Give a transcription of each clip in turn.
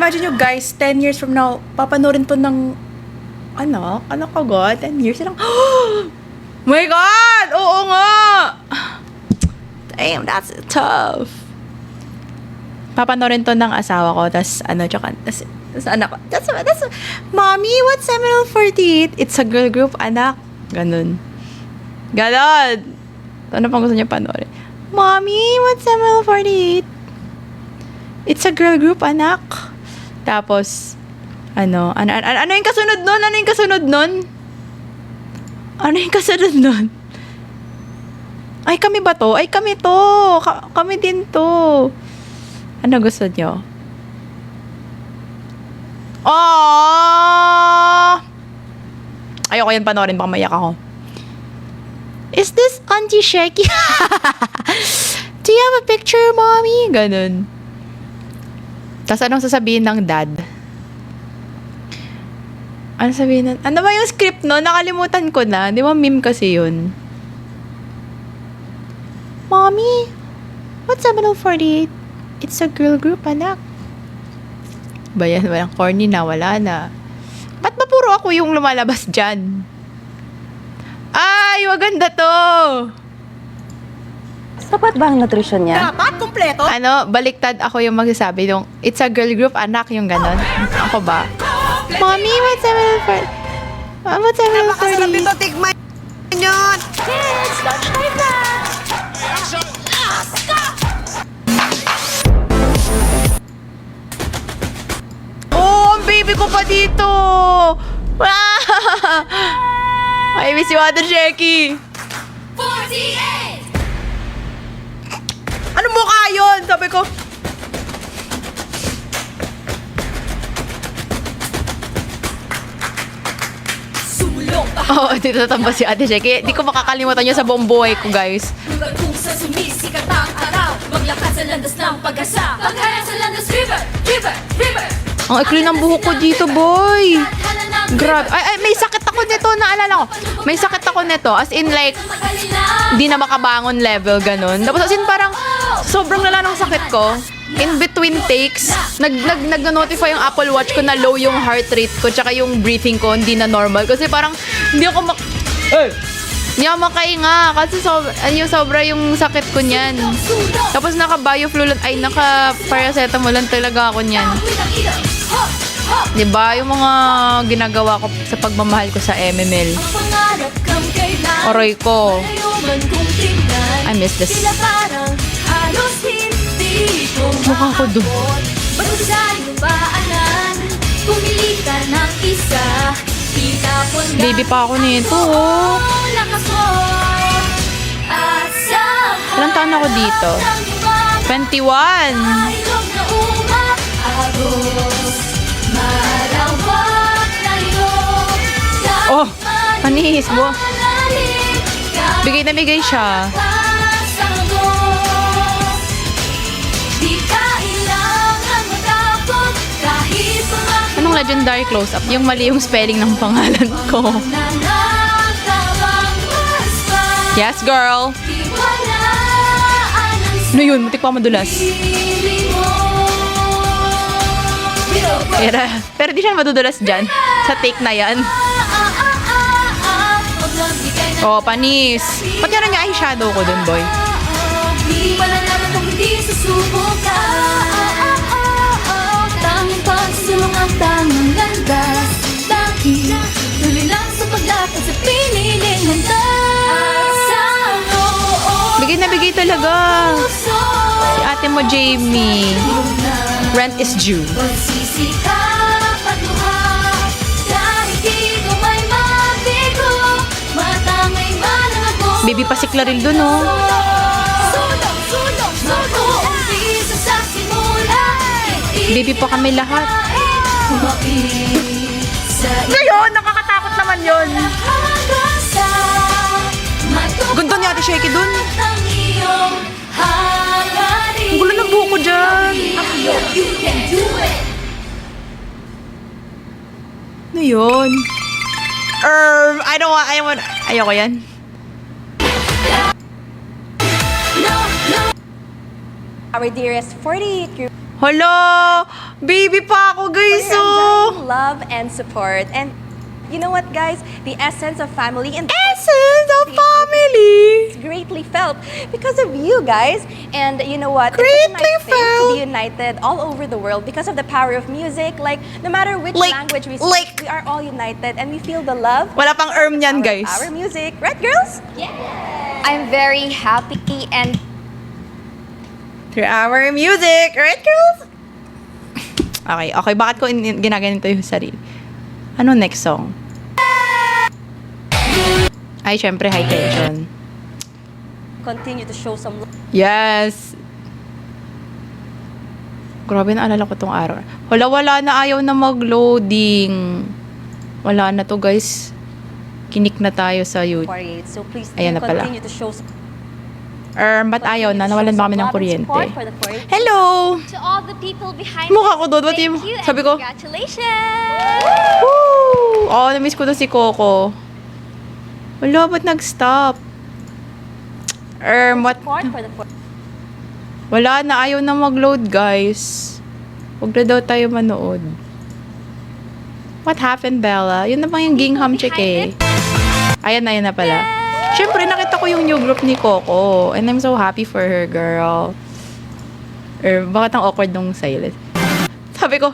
imagine nyo guys, 10 years from now, papanoorin to ng anak ko God, 10 years lang. My God! Oo nga! Damn, that's tough. Papanoorin to ng asawa ko, tas anak ko, that's Mommy, what's Seminole 48? It's a girl group, anak. Ganun. Ano pang gusto niya panoorin? Mommy, what's Seminole 48? It's a girl group, anak. Tapos, ano yung kasunod nun? Ano yung kasunod nun? Ay, kami ba to? Ay, kami to. Kami din to. Ano gusto nyo? Ayoko yan panoorin, baka mayak ako. Is this Auntie Shecky? Do you have a picture, Mommy? Ganun. Tapos anong sasabihin ng dad? Ano sabihin nun? Ano ba yung script no? Nakalimutan ko na. Di ba meme kasi yun? Mommy, what's Seminole 48? It's a girl group, anak. Ba yan? Walang corny na. Wala na. Ba't ba puro ako yung lumalabas dyan? Ay, maganda to! Sapat ba ang nutrisyon niya? Dapat, kumpleto. Baliktad ako yung magsasabi yung it's a girl group, anak, yung ganon. Ako ba? Mommy, what's Seminole 48? What's Seminole Napakasarap 48? ito, tigman yun. Kids, lunchtime na! Oh, ang baby ko pa dito! I miss you, Ate Shecky! 48! Ano mukha yun? Sabi ko. Sumulong pa Oo, dito tatamba si Ate Shecky. Di ko makakalimutan yun sa buong buhay ko, guys. hanggang kung sa sumisikat ang araw. Maglakad sa landas ng pag-asa. Pagharang sa landas, river, river, river. Ang ikli ng buhok ko dito, boy. Tadhana ng Grabe. Ay, may sakit ako nito. Naalala ko. May sakit ako nito. As in, like, Magalila. di na makabangon level, ganun. Tapos as in, parang sobrang lala ng sakit ko. In between takes, nag-notify yung Apple Watch ko na low yung heart rate ko tsaka yung breathing ko hindi na normal. Kasi parang hindi ako hindi ako makahinga kasi sobra yung sakit ko niyan. Tapos naka-bioflu ay naka-paracetamol lang talaga ako niyan. Diba? Yung mga ginagawa ko sa pagmamahal ko sa MML. Pangarap kang kailan. Aray ko. Malayo man kung tingnan. I miss this. Sila parang halos hindi ko Mukha ko dun. maabot. Bago sa iyong baanan, pumili ka ng isa. Itapon na Baby pa ako nito, oh. lakas mo. At sa Ilang taon ako dito? 21. Ilog na umaagos. Malawak na iyong Oh, panis mo. malalim. Bigay na bigay siya. Di kailangan matakot kahit mga Anong legendary close-up? Yung mali yung spelling ng pangalan ko. nanatawang mas pa. Yes, girl. Tiwalaan ang Ano yun? Mutik pa madulas. sarili mo. Pero di siya madudulas dyan. Sa take na yan. Huwag lang bigay ng Oh, panis. Pati ano niya eyeshadow ko dun, boy. Di malalaman kung hindi susubok ka. Tanging pagsulong ang tamang landas. Dahil tuloy lang sa paglakad sa piniling landas. Sa loob Bigay na bigay talaga. puso, Si ate mo, Jamie. Rent is due. pagsisikap at luha. Kahit di ko may mabigo, matangay man ang ako. Baby pa si Claril dun, oh. Sulong, mag-uumpisa sa simula. Baby pa kami lahat. Kumapit sa Ngayon, nakakatakot naman yun. pag-asa. Ganda ni Ate Shecky dun. Ang iyong hangarin. Ang gulo ng buhok ko dyan. You can do it. Ano yun? Ayoko yan. Our dearest 48 group. Hala! Baby pa ako, guys, For your oh! undying love and support. And you know what, guys? The essence of family and Essence of family! it's greatly felt because of you guys. And you know what? It's Greatly such a nice thing to felt. be united all over the world because of the power of music. Like, no matter which language we speak, we are all united and we feel the love. Wala pang erm yan, of guys. Our music. Right, girls? I'm very happy and Through our music, right, girls? Okay. Bakit ko ginaganito yung sarili? Ano next song? Ay, syempre, High Tension. Continue to show some love. Yes! Grabe, naalala ko tong araw. Wala na, ayaw na mag-loading. Wala na to, guys. Kinik na tayo sa YouTube. 48. So please Ayan na pala. continue to show some Ba't ayaw na? Nawalan ba kami ng love and kuryente? support for the 48. Hello! to all the people behind Mukha ko doon. Ba't thank yung... you and Sabi ko, congratulations! woo! Oh, na-miss ko to si Coco. Wala, ba't nag-stop? What? Support for the 48. Wala na, ayaw na mag-load, guys. Huwag na daw tayo manood. What happened, Bella? Yun na bang yung gingham chick eh. Ayan na pala. Siyempre, nakita ko yung new group ni Coco. And I'm so happy for her, girl. Bakit ang awkward nung silence? Sabi ko,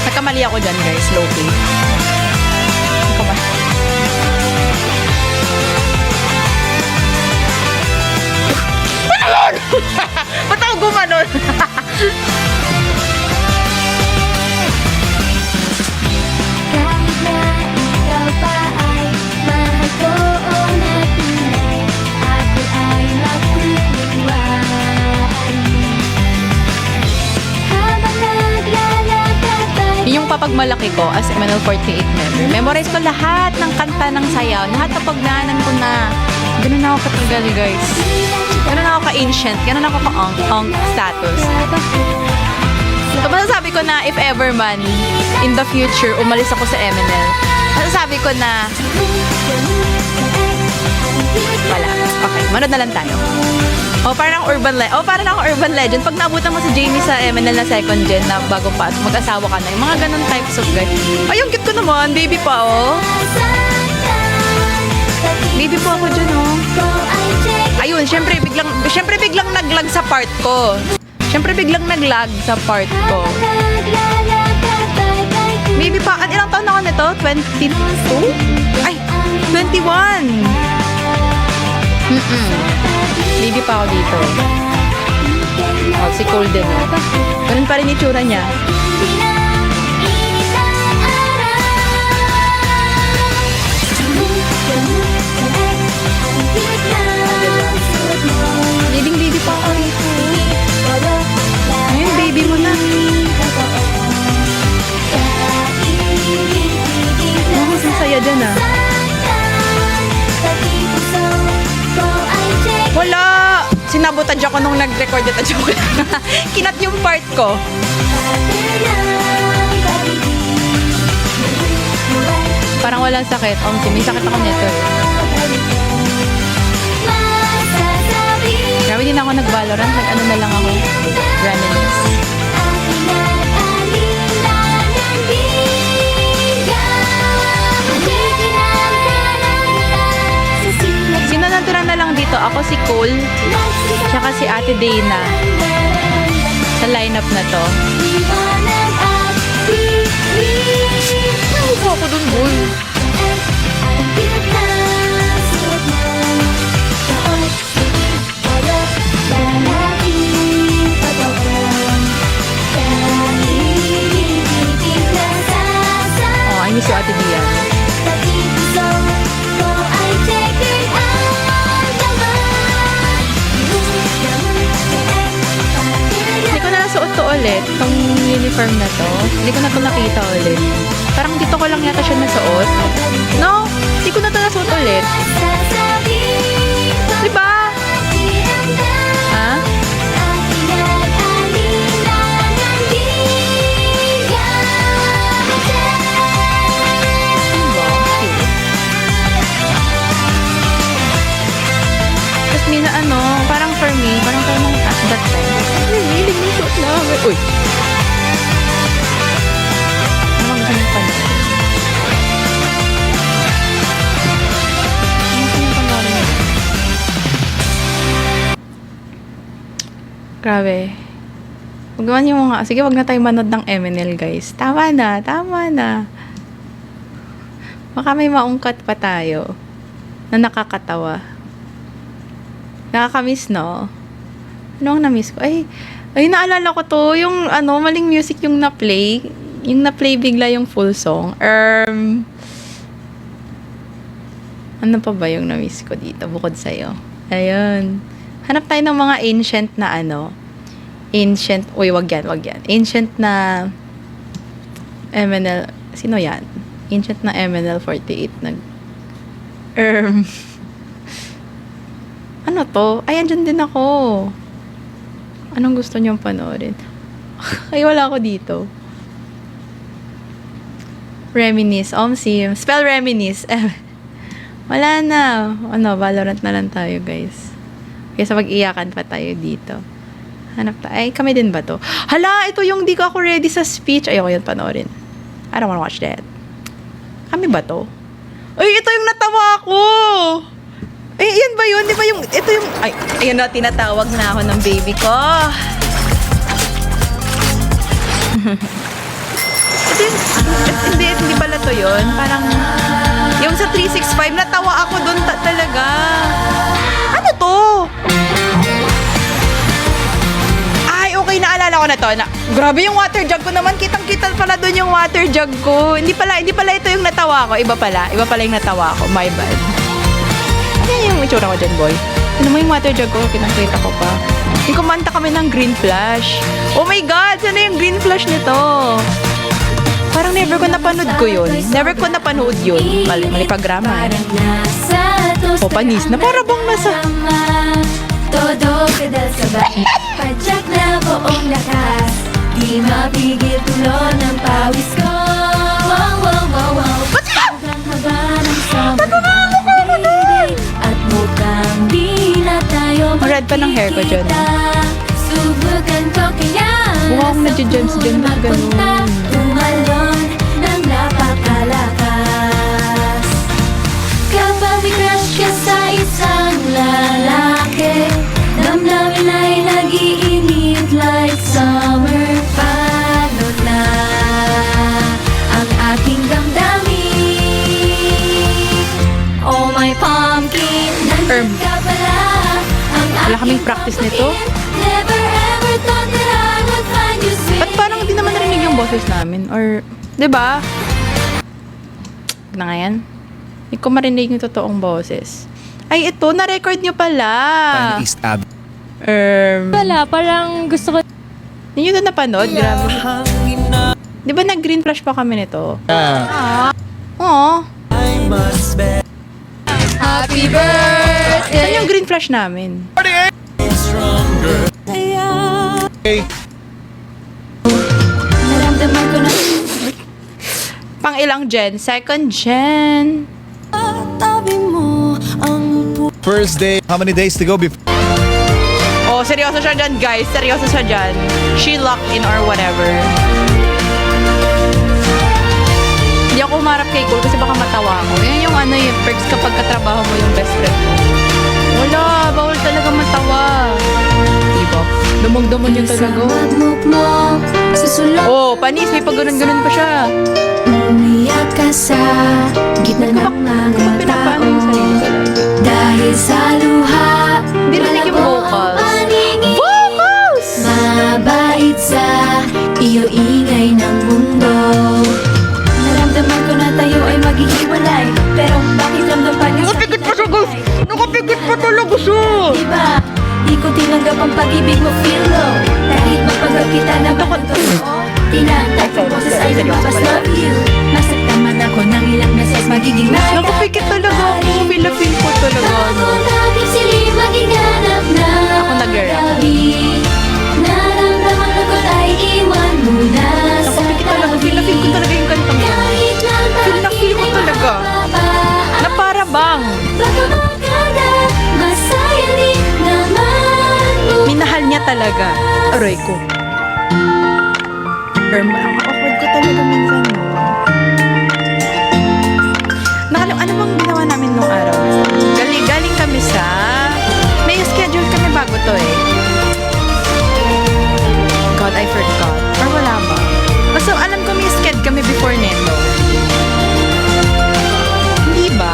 nagkamali ako dyan, guys. Low-key. Nagkamali. Ba't ako gumanon? Kahit na ikaw pa ay mahal ko o natunay, ako ay magtitiwala. Habang naglalakad tayo, Yung papagmalaki ko as MNL 48 member, memorize ko lahat ng kanta ng sayaw. Lahat na pagdaanan ko na. Ganun ako katagal, guys. Ganun ako ka-ancient. Ganun ako ka-ong status. So, masasabi ko na if ever man, in the future, umalis ako sa MNL, masasabi ko na, wala. Okay, manood na lang tayo. Parang ako urban legend. Pag naabutan mo si Jamie sa MNL na second gen na bagong pasok, mag-asawa ka na. Yung mga ganun types of guys. Ay, yung cute ko naman. Baby pa, oh. Baby pa ako dyan, oh. Ayun, syempre biglang naglag sa part ko. Syempre biglang naglag sa part ko. Baby pa, ilang taon na ako nito? 22? Ay, 21! Baby pa ako dito. Oh, si Cole din, oh. Ganun pa rin itsura niya. Baby pa ako rito. Ngayon, baby mo na. Oh, sasaya dyan, ah. Wala! Sinabotage ako nung nag-record ito. Joke lang. Kinat yung part ko. Parang walang sakit. May sakit ako nito. Grabe din ako nag-Valorant. Nag-ano na lang ako. Reminisce. Sino natira na lang dito? Ako si Cole. Tsaka si Ate Dana. Sa lineup na to. Ano ko ako dun, boy? I miss you, Ate Dian. Hindi ko na nasuot to ulit, itong uniform na to. Hindi ko na to nakita ulit. Parang dito ko lang yata siya nasuot. No, hindi ko na to nasuot ulit. Diba? Ha? Grabe. Huwag naman yung mga... Sige, wag na tayo manood ng MNL, guys. Tama na. Baka may maungkat pa tayo na nakakatawa. Nakakamiss, no? Ano ang na-miss ko? Ay, naalala ko to. Yung, maling music yung na-play. Yung na-play bigla yung full song. Ano pa ba yung na-miss ko dito bukod sa'yo? Ayun. Hanap tayo ng mga ancient na wag yan. Ancient na MNL, sino yan? Ancient na MNL48 ano to? Ay, andyan din ako. Anong gusto niyong panoorin? Ay, wala ako dito. Reminisce. Sim. Spell reminisce. Wala na. Valorant na lang tayo, guys. Kaysa mag-iyakan pa tayo dito. Hanap tayo. Ay, kami din ba to? Hala, ito yung di ko ako ready sa speech. Ayoko yun panoorin. I don't wanna watch that. Kami ba to? Ay, ito yung natawa ko! Ay, yan ba yun? Di ba yung... Ito yung... Ay, ayun na, tinatawag na ako ng baby ko. Ito yung... Hindi pala to yun. Parang... Yung sa 365, natawa ako doon talaga. Ano to? Ay, okay, naalala ko na to. Grabe yung water jug ko naman. Kitang-kita pala doon yung water jug ko. Hindi pala ito yung natawa ko. Iba pala yung natawa ko. My bad. Ano yung itsura ko dyan, boy? Ano mo yung water jug ko? Kinakita ko pa. Yung kumanta kami ng Green Flash. Oh my God! Sana yung Green Flash nito? Parang never ko napanood yun. Mali programa. O, panis na. Para bang nasa... Todo pedal sabay. Padyak na buong lakas. Di mapigil tulo ng pawis ko. Wow. Hanggang haba ng sobrang bibig. At mukhang di na tayo Red pa ng hair ko dyan. Subukan ko kaya. Wow, nadya-gems dyan na ganun. Tumalon ng napakalakas. Kapag may crush ka sa isang lalaki, damdamin ay nag-iinit like summer. Paano na ang ating damdamin? Oh my pumpkin, nandun ka pala. Ang Wala kaming aking practice nito. Never ever thought that I would find you sweet. Ba't parang hindi naman narinig yung boses namin? Or, diba? Na nga yan. Hindi ko marinig yung totoong boses. Ay, ito, na-record nyo pala. East Ave. Wala, parang gusto ko Hindi nyo ito napanood? Grabe. Di ba nag-green flash pa kami nito? Oo. happy birthday. Saan yung green flash namin? Naramdaman ko na Pang ilang gen? Second gen. tabi mo ang First day, how many days to go before? Oh, seryoso siya dyan, guys. Seryoso siya dyan. She locked in or whatever. Hindi ako humarap kay Cole kasi baka matawa ako. Yan yung yung perks kapag katrabaho mo yung best friend mo. Wala, bawal talaga matawa. Diba? Dumog-dumog yun talaga. Magmuk mo sa sulok. Oh, panis. May pag-ganon-ganon pa siya. Umiyak ka sa gitna ng mga Pinapaano yung sarili ko lang. dahil sa luha. Hindi narinig yung vocals. Vocals! Mabait sa iyo ingay ng mundo. Naramdaman ko na tayo ay maghihiwalay, pero bakit ramdam pa rin sa Nakapigit pa siya, guys! Nakapigit pa talaga siya! Diba? Di ko tinanggap ang pag-ibig mo, feel low. Kahit mapagod kita na bakit totoo. Tinatag ang boses ay lumabas, love you. Masaktan man ako ng ilang beses, magiging mata. Nakapigit talaga ako. Feel ko talaga. Bago natin sili maging hanap na Ako nag-rap. gabi. Naramdaman lungkot ay iwan muna sa Nakapigit talaga. Feel ko talaga yung kantang yan. kahit lang Feel ko talaga. Na para bang baka maganda, masaya din naman mo. minahal niya talaga. Aray ko. Ang awkward ko talaga minsan. Ano bang ginawa namin nung araw? Galing kami sa... May schedule kami bago to eh. about? I forgot. Or wala ba? Basta alam ko may sked kami before nito. Hindi ba?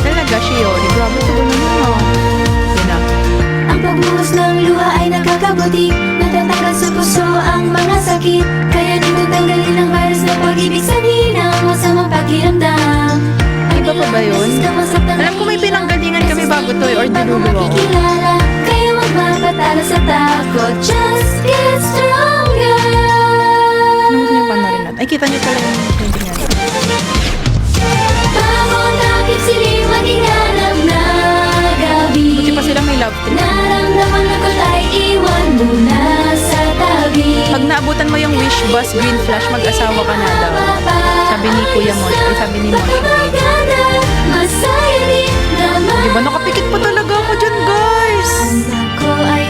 Talaga siya yun. Grabe ito ba naman? Yun na. Ang pagbuhos ng luha ay nakakabuti, natatanggal sa puso ang mga sakit. Kaya dito tanggalin ang virus na pag-ibig sanhin ang masamang pakiramdam. Iba pa ba yun? Alam ko may pinanggalingan kami bago to or dinuluwa ko. Kaya wag mapatalo sa takot, just get stronger. Ano gusto niyo panorin natin? Ay, kita niyo talaga yung printing natin. Bangon akit siling maging hanap na gabi. Buti pa sila may love trip. Naramdaman na ko't ay iwan muna sa tabi. Pag naabutan mo yung wish bus green flash, mag-asawa ka na daw. Sabi ni Kuya Mosh, ay sabi ni Mosh. Masaya din naman. Diba nakapikit pa talaga ako dyan, guys? Ako ay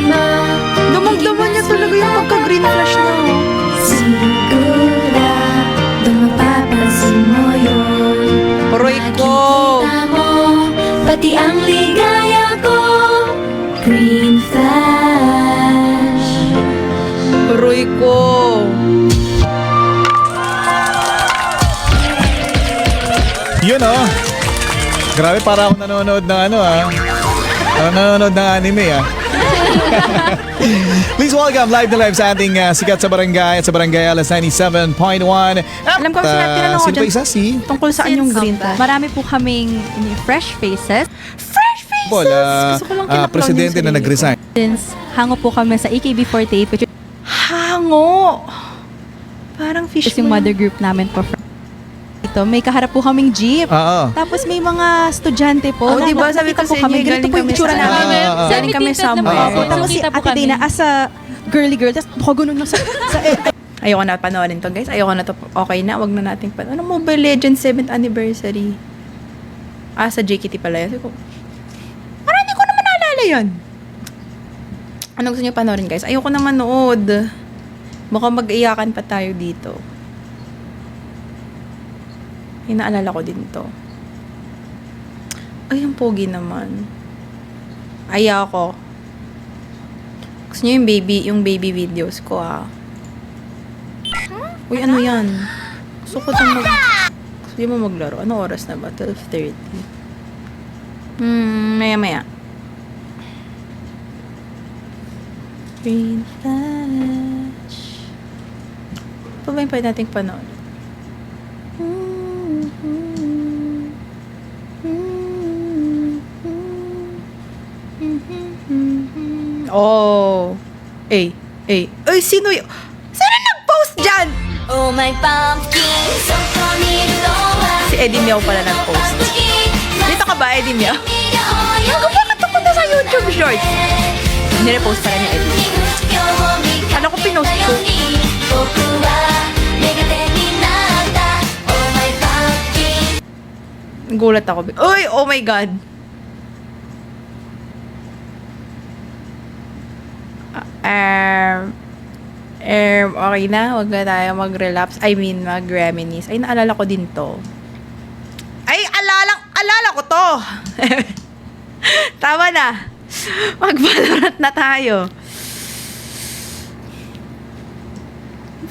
Damang-daman niya talaga yung pagka-green flash niya. sigurado mapapansin mo yun. Aroy ko! Nakikita mo, pati ang ligaya ko. Green flash. Aroy ko! Yun oh. Grabe, para ako nanonood ng nanonood ng anime Please welcome live na live sa ating sikat sa barangay at sa barangay alas 97.1. Alam ko, tinanong ko sino pa isa? Si tungkol saan yung green flash. Marami po kaming fresh faces. Fresh faces! Paul, Gusto ko lang kinaklown presidente yung na sarili nag-resign. Since hango po kami sa AKB48, which is Hango! Parang fish yung mother group namin po. Ito, may kaharap po kaming jeep. Oo. Tapos may mga estudyante po. Oh, di ba? Sabi ko Nakita po sa inyo, ganito galing po yung kami itsura sa- namin. Galing kami somewhere. Opo, tapos si Ate Dana as a girly girl, tapos nakagunon lang sa Ayoko na panoorin to, guys. Ayoko na to. Okay na, wag na natin panoorin. Ano, Mobile Legends 7th anniversary. Sa JKT pala yun. Sabi ko, parang hindi ko naman naalala yun. Ano gusto niyo panoorin, guys? Ayoko na manood. Baka mag-iyakan pa tayo dito. Ay, naalala ko din to. Ay, ang pogi naman. Ayoko. Gusto niyo yung baby videos ko, ha? Uy, ano yan? Gusto ko din gusto niyo mo maglaro. Ano oras na ba? 12:30. Maya-maya. Green flash. Pa ba yung pwede nating panood? Oh. Ay, sino yun? Sino nag-post dyan? Oh my pumpkin, so Si Eddie Miao pala nag-post. Dito ka ba, Eddie Miao? Bakit ako na sa YouTube Shorts? Nire-post pala ni Eddie. Ano ko pinost ko? Gulat ako. Uy, oh my God. Okay na. Huwag na tayo mag-relapse. I mean, mag-reminisce. Ay, naalala ko din to. Ay, alala ko to. Tama na. Mag-Valorant na tayo.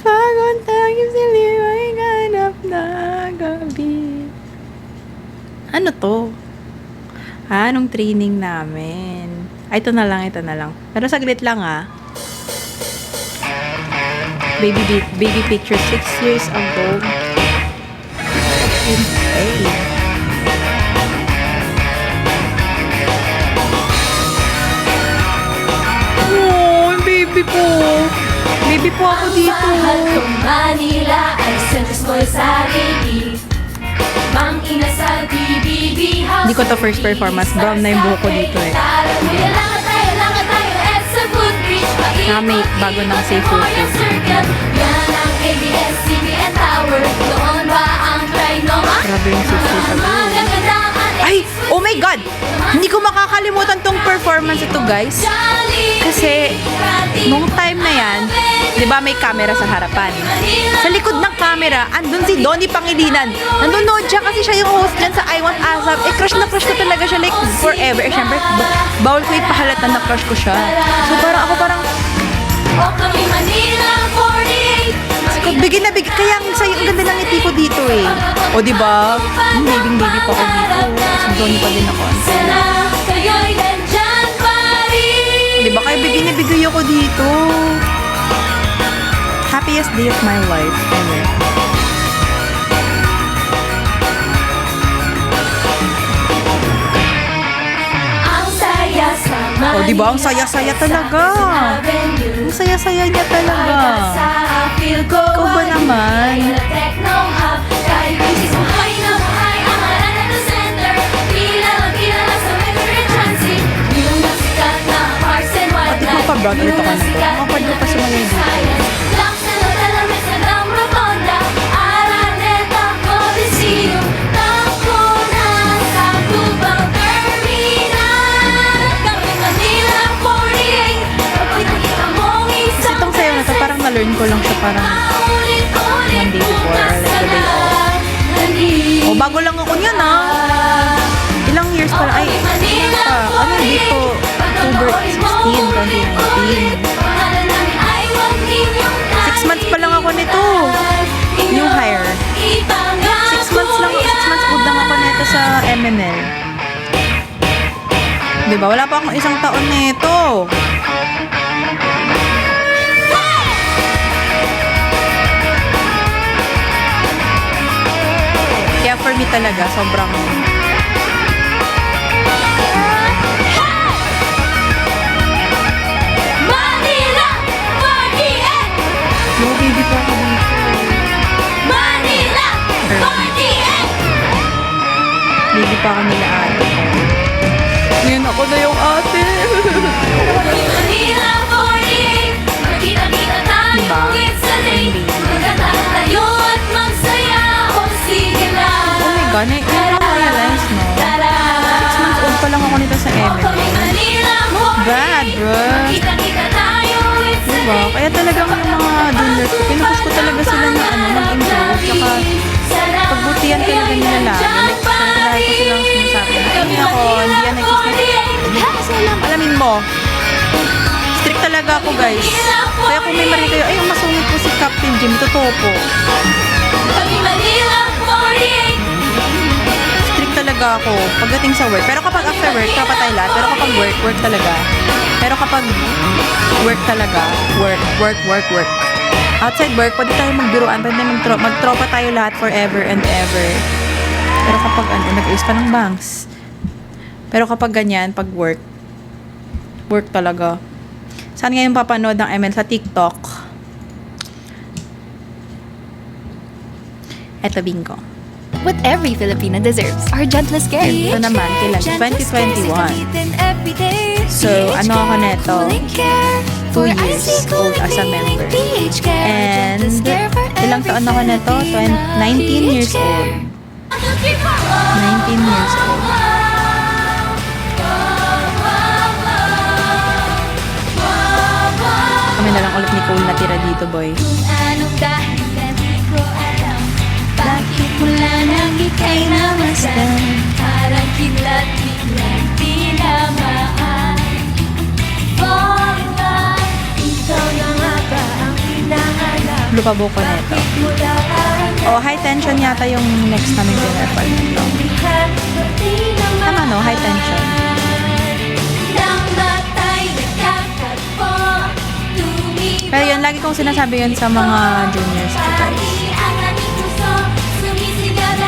Pagod tayo silim ay ganap na gabi. Ano to? Anong training namin? Ay, ito na lang. Pero saglit lang, Baby picture 6 years ago. Okay. Oh, baby po. Baby po ako dito. Mahal kong Manila ay sentis mo'y sarili. Mang inasal BBB house. Hindi ko to first performance. Brown na yung buhok ko dito Langat tayo at sa footbridge. May bago ng safe food. Yan ang ABS-CBN Tower. Doon ba ang Trinoma? Grabe yung 6 years ago. Magagandaan Ay! Oh my God! Hindi ko makakalimutan tong performance ito, guys. Kasi, nung time na yan, di ba may camera sa harapan? Sa likod ng camera, andun si Donnie Pangilinan. Nanonood siya kasi siya yung host dyan sa I Want ASAP. Eh, crush na crush ko talaga siya, like, forever. Eh, syempre, bawal ko ipahalata na crush ko siya. So, parang ako parang, bigay na bigay. Kaya ang sayo, ang ganda ng ngiti ko dito eh. O, di ba? Baby pa ako dito. Donnie pa din ako. Di ba? Kaya bigay na bigay ako dito. Happiest day of my life ever. Oh, di ba? Ang saya-saya talaga. Ang saya-saya niya talaga. Ikaw ba naman? Pati ko pa brother ulit ako nito. Kapag ko pa sumaya dito. Na-learn ko lang siya parang one day before or like the day off. Oh, bago lang ako niyan Ilang years pa lang. Ay, ano dito? October 16, 2019. 6 months pa lang ako nito. New hire. 6 months old lang ako nito sa MML. Diba? Wala pa akong isang taon nito. Kaya for me talaga, sobrang Manila 48! no baby pa ako dito. Manila 48! Baby pa ako nila ate. Ngayon ako na yung ate. Manila 48! Magkita-kita tayo Diba? sa lake. Magkatayo tayo at magsaya. O sige lang. Oh my God, ngayon ako realize, no? 6 months old pa lang ako nito sa Manila Not bad, bro. Magkita-kita tayo sa Diba? Kaya talagang yung mga juniors ko, pinupush ko talaga sila na mag-improve. Tsaka, pagbutihan talaga nila lagi. Like, lagi ko silang sinasabi na, ay, ako, hindi yan nag-isip. Kasi alamin mo, strict talaga ako, guys. Kaya kung may mali kayo, ay, masungit po si Captain Jim, totoo po. Strict talaga ako pagdating sa work. Pero kapag after work, kapatay lahat. Pero kapag work talaga. Pero kapag work talaga, work. Outside work, pwede tayo magbiruan, pwede magtropa tayo lahat forever and ever. Pero kapag nag-ayos pa ng banks. Pero kapag ganyan, pag work talaga. Saan ngayon papanood ng ML? Sa TikTok. Eto, bingo. What every Filipina deserves. Our gentlest care. Ito naman, kailan? 2021. So, ano ako neto? 2 years old as a member. And, ilang taon ako neto? 19 years old. 19 years old. Kami na lang ulit ni Cole natira dito, boy. Anong dahilan di ko alam. Bakit mula nang ika'y namasdan? Parang kidlat-kidlat tinamaan. Falling back, ikaw na nga ba ang hinahanap? Lupabo ko neto. Mula Oh, high tension yata yung next namin pinapal nito. Tama no, high tension. nang matay nagkakatpo, Pero yun, lagi kong sinasabi yun sa mga juniors ko, guys.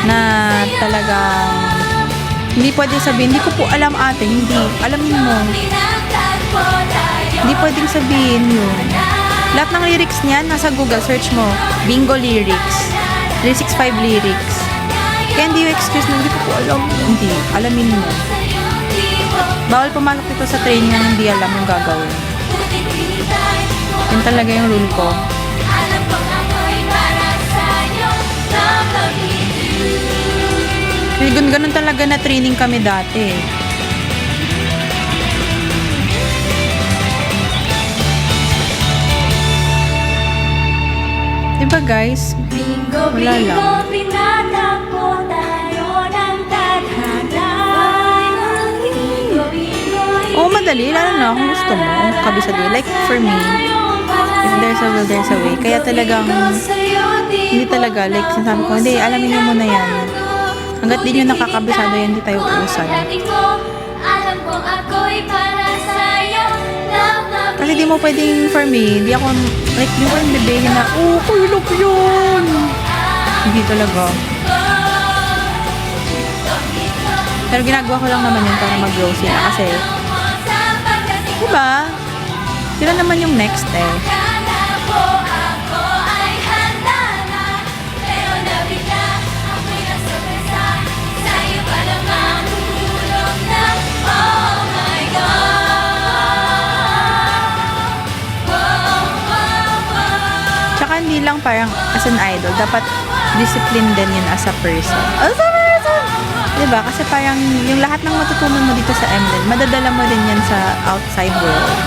Na talagang hindi pwede sabihin, hindi ko po alam ate, hindi. Alamin mo. Hindi pwedeng sabihin yun. Lahat ng lyrics niyan, nasa Google, search mo. Bingo lyrics. 365 lyrics. Kaya hindi yung excuse na hindi ko po alam. Hindi. Alamin mo. Bawal pumasok dito sa training na hindi alam yung gagawin. Yun talaga yung rule ko. Ganun talaga na training kami dati. Diba guys? Wala lang. Tinatakbo tayo ng tadhana. Oo, madali. Lalo na kung gusto mo. Kabisado. Like for me, if there's a will, there's a way. Kaya talagang, hindi talaga. Like, sinasabi ko, hindi, alamin niyo muna yan. Hanggat di nyo nakakabisado yan, hindi tayo uusan. Alam ko ako'y para sa'yo. Love, love Kasi di mo pwedeng, for me, di ako, like, di ko yung bebehin na, oh, kulog yun. Hindi talaga. Pero ginagawa ko lang naman yun para mag-grow sila. Kasi, diba? Sila naman yung next eh. Tsaka hindi lang parang as an idol, dapat discipline din yun as a person. Diba? Kasi parang yung lahat ng matutunan mo dito sa MDN, madadala mo din yan sa outside world.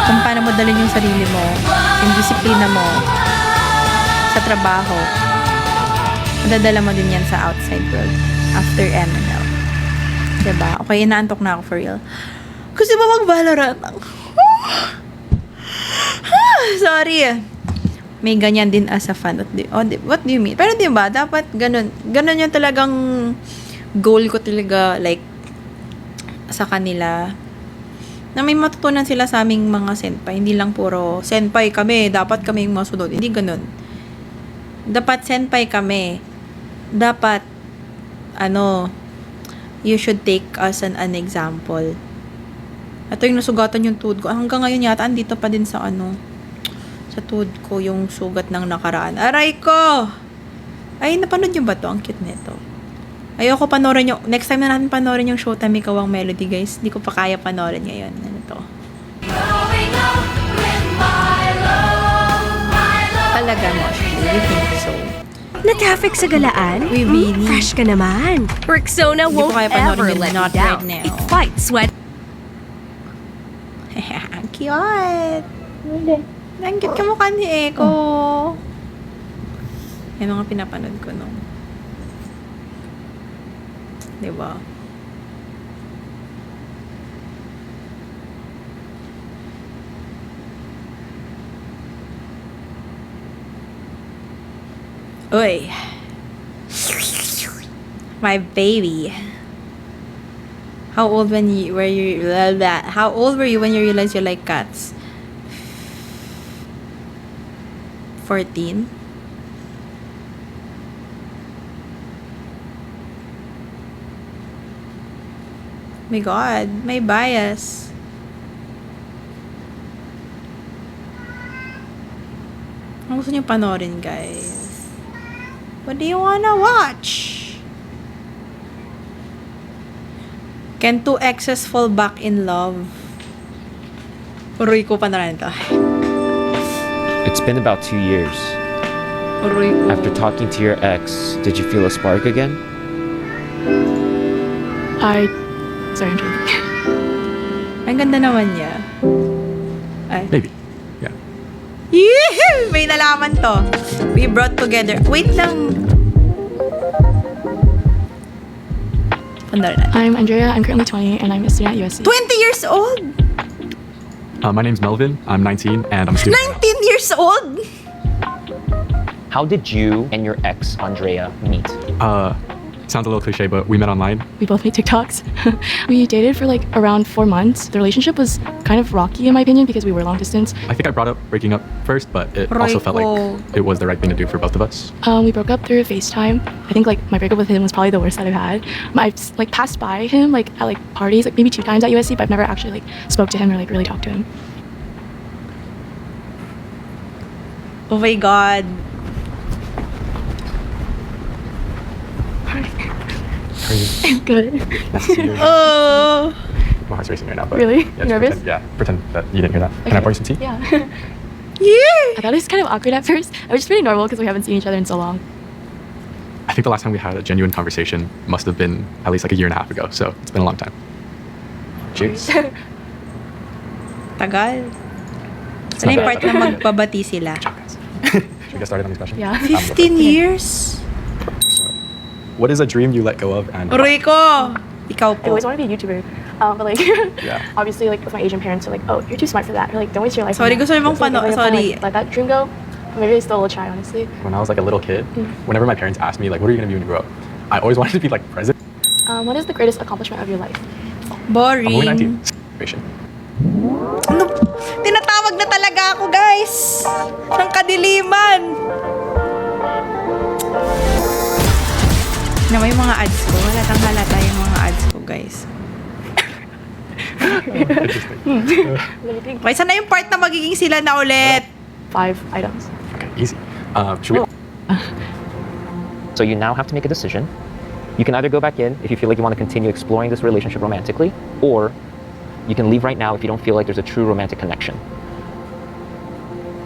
Kung paano mo dalhin yung sarili mo, yung disiplina mo sa trabaho, madadala mo din yan sa outside world after MNL. Diba? Okay, inaantok na ako for real. Kasi ba mag-Valorant ako? Sorry. May ganyan din as a fan. What do you mean? Pero diba, dapat ganun. Ganun yung talagang goal ko talaga, like, sa kanila. Na may matutunan sila sa aming mga senpai. Hindi lang puro, senpai kami, dapat kami yung masunod. Hindi ganun. Dapat senpai kami. Dapat, you should take us an example. Ito yung nasugatan yung tuhod ko. Hanggang ngayon yata, andito pa din sa sa tuhod ko yung sugat ng nakaraan. Aray ko! Ay, napanood yung ba to? Ang cute nito. Ayoko panoorin yung, next time na natin panoorin yung Showtime Ikaw ang Melody, guys. Hindi ko pa kaya panoorin ngayon. Ano to? Talaga mo, you think so? Na-traffic sa galaan? We really... Fresh ka naman. Rexona Hindi ko won't kaya panoorin ever yun. let Not you down. right now. It fights sweat. Ang cute! Ang cute ka mukha ni Eko. Yan mga pinapanood ko nung. Diba? Uy. My baby. How old were you when you realized you like cats? 14? My God, may bias. Ang gusto niyo panoorin, guys? What do you wanna watch? Can two exes fall back in love? Uroy ko panoorin ito. It's been about 2 years. Uroy ko. After talking to your ex, did you feel a spark again? Sorry, I'm trying to think. Ang ganda naman niya. Ay. Maybe. Yeah. Yee! May nalaman to. We brought together. Wait lang. Pandar na. I'm Andrea. I'm currently 20 and I'm a student at USC. 20 years old! My name's Melvin. I'm 19 and I'm a student. 19 years old! How did you and your ex, Andrea, meet? Sounds a little cliche, but we met online. We both made TikToks. We dated for like around 4 months. The relationship was kind of rocky in my opinion because we were long distance. I think I brought up breaking up first, but it also felt like it was the right thing to do for both of us. We broke up through FaceTime. I think like my breakup with him was probably the worst that I've had. I've like passed by him like at like parties like maybe 2 times at USC, but I've never actually like spoke to him or like really talked to him. Oh my God. Are you Good. nice to see you? Oh. My heart's racing right now, but Really? yeah, just Nervous? Pretend that you didn't hear that. Can I pour you some tea? Yeah. Yeah. I thought it was kind of awkward at first. It was just pretty normal because we haven't seen each other in so long. I I think the last time we had a genuine conversation must have been at least like a year and a half ago. So it's been a long time. Cheers. Tagal. Ano yung part na magbabati sila? Should we get started on these questions? Yeah. 15 years? What is a dream you let go of and Uroy ko! Ikaw I po. always want to be a YouTuber. But like, Yeah. obviously, like with my Asian parents, are like, oh, you're too smart for that. Or like, don't waste your life. on Sorry, that. gusto niyo bang So, like, pano- if I sorry. kinda, like, let that dream go. Maybe it's still a little shy, honestly. when I was like a little kid, whenever my parents asked me like, what are you gonna be when you grow up? I always wanted to be like president. What is the greatest accomplishment of your life? I'm only Boring. 19. Ano? Tinatawag na talaga ako, guys! Ng kadiliman! Naman yung mga ads ko. Halatang halata yung mga ads ko, guys. Let me think. Okay, sana yung part na magiging sila na ulit. 5 items. Okay, easy. Should we? So you now have to make a decision. You can either go back in if you feel like you want to continue exploring this relationship romantically, or you can leave right now if you don't feel like there's a true romantic connection.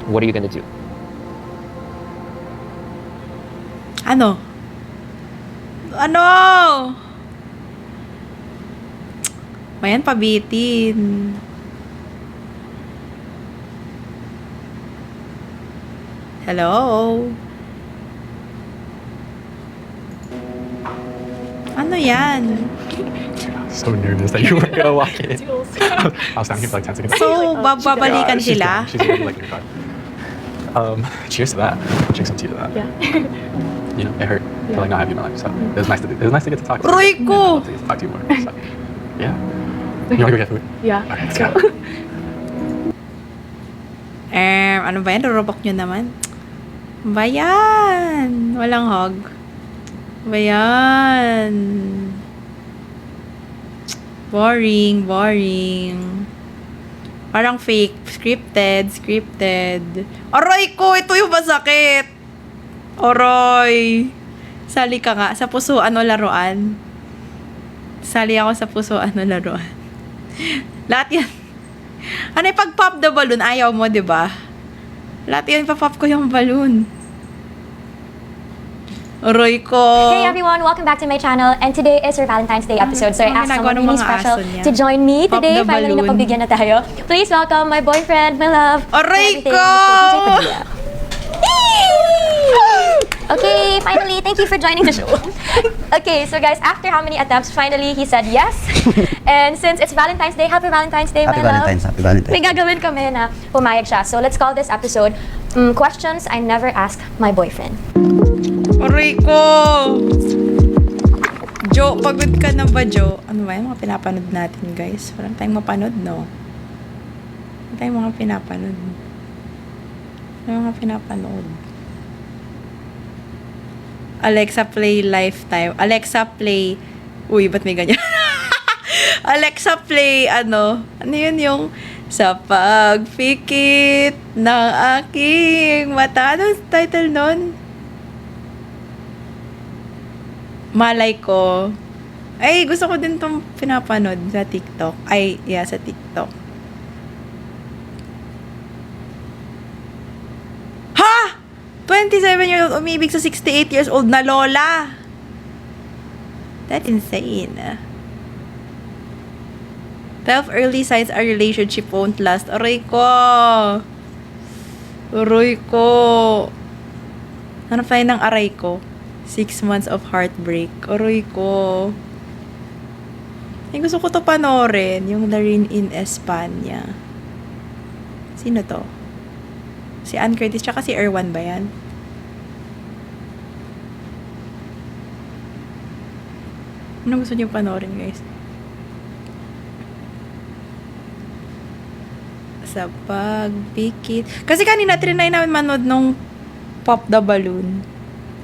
What are you going to do? Ano? Ano? Mayan, pabitin. Hello? Ano yan? So nervous that you were gonna walk in. I was down here for like 10 seconds. So, babalikan She's sila? gone. She's already like in the car. Cheers to that. Drink some tea to that. Yeah. You know, it hurt to like not have you in my life. So it was nice to get to talk to Roy you. ko! To get to talk to you more. So, yeah. You wanna go get food? Yeah. Okay, let's go. Ano ba yan? Rorobok nyo naman? Ba yan? Walang hog. Ba yan? Boring. Parang fake. Scripted. Aray ko! Ito yung masakit! Aray! Sali ka nga. Sa pusuan o laruan. Sali ako sa pusuan o laruan. Lahat yan. Ano yung pag-pop the balloon? Ayaw mo, di ba? Lahat yan, pa-pop ko yung balloon. Aray ko! Hey everyone, welcome back to my channel, and today is your Valentine's Day episode. So I asked someone really special to join me Pop today. the Finally, balloon. napagbigyan na tayo. Please welcome my boyfriend, my love. Aray everything, ko! Mr. DJ Padilla. Okay, finally, thank you for joining the show. Okay, so guys, after how many attempts, finally he said yes. And since it's Valentine's Day, happy Valentine's Day, my love. Happy Valentine's. May gagawin kami na pumayag siya. So let's call this episode Questions I Never Ask My Boyfriend. Aray ko! Jo, pagod ka na ba, Jo? Ano ba yung mga pinapanood natin, guys? Walang tayong mapanood, no? Walang tayong mga pinapanood. Ano mga pinapanood? Alexa, play Lifetime. Alexa, play... Uy, ba't may ganyan? Alexa, play, ano yun yung... Sa pagpikit ng aking mata. Ano yung title nun? Malay ko. Ay, gusto ko din itong pinapanood sa TikTok. Ay, yeah, sa TikTok. Ha! 27-year-old umibig sa 68 years old na lola. That's insane. 12 early signs our relationship won't last. Aray ko. Hanap tayo ng aray ko. 6 months of heartbreak. Aray ko. Ay, gusto ko to panoorin. Yung The Rain in España. Sino to? Si Ann Curtis, tsaka si Erwan ba yan? Ano gusto niyo panoorin, guys? Sa pagpikit. Kasi kanina, trinay namin manood nung Pop the Balloon.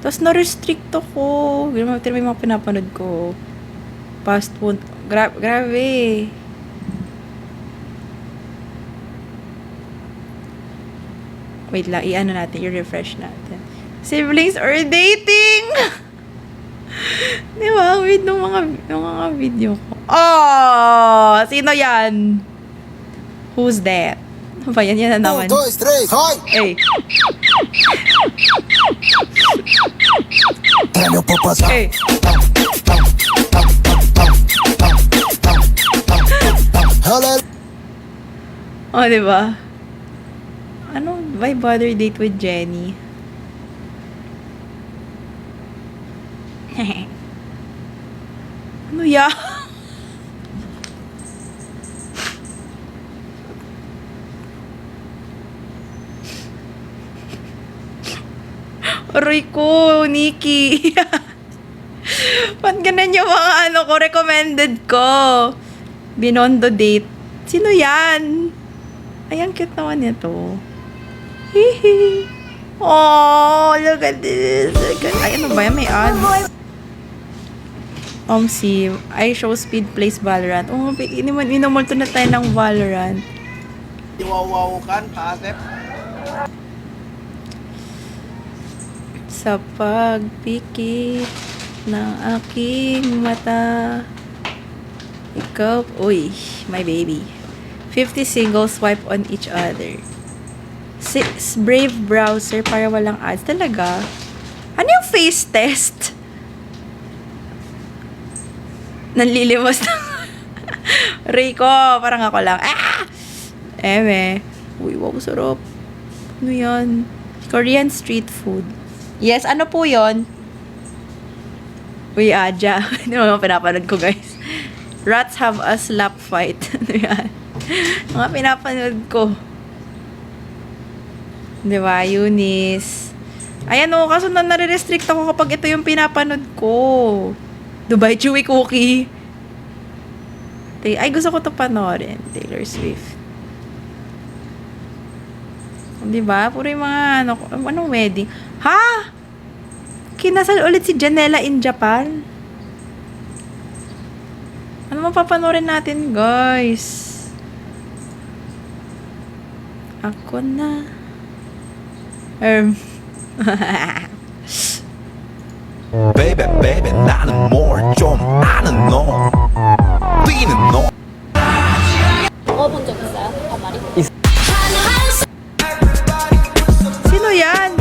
Tapos na-restrict ako. Tignan mo yung mga pinapanood ko. Past one. Grabe. Wait lang, i-ano natin, i-refresh natin. Siblings are dating! Di ba? Weird ng mga video ko. Oh! Sino yan? Who's that? Ano ba yan? Yan na naman. 1, 2, 3, hoy! Hey. Eh. Oh, di ba? Ano, why bother date with Jenny? Ano ya? Aray ko, Nikki. Ba't ganun yung mga ano ko, recommended ko? Binondo date. Sino yan? Ay, ang cute naman nito. Hihi. Oh, look at this. Ay, ano ba yan? May ads. Si I show speed plays Valorant. Oh, minumulto na tayo ng Valorant. Iwawaw kan, paasep. Sa pagpikit ng aking mata, ikaw, uy, my baby. 50 single swipe on each other. 6 Brave browser para walang ads. Talaga? Ano yung face test? Nanlilimas na. Rico, parang ako lang. Ah! Eme. Uy, wow, sarap. Ano yan? Korean street food. Yes, ano po yon? Uy, Aja. Hindi mo pinapanood ko, guys. Rats have a slap fight. Ano yan? Mga pinapanood ko. Diba, Eunice? Ayan o, kaso nare-restrict ako kapag ito yung pinapanood ko. Dubai Chewy Cookie. Ay, gusto ko to panoorin. Taylor Swift. Diba? Puro yung mga, anong wedding? Ha? Kinasal ulit si Janela in Japan? Ano mapapanorin natin, guys? Ako na. Baby, baby, 나는 more 좀 아는 너. 뛰는 너. 먹어본 적 있어요? 반말이? Sino yan?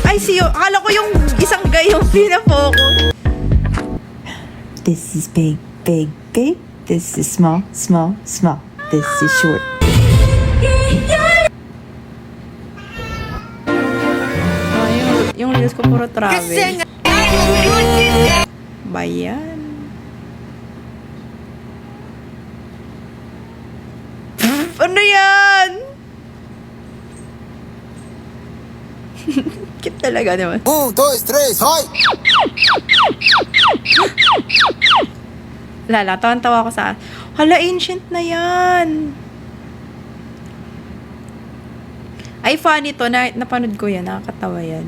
Ay, akala ko yung isang guy yung pinapokus. This is big, big, big. This is small, small, small. This is short. Yung reels ko puro travel. Bayan. Ano yan? Cute talaga naman. 1, 2, 3, hoy! Lala, tawan-tawa ko sa... Hala, ancient na yan. Ay, funny to. Napanood ko yan. Nakakatawa yan.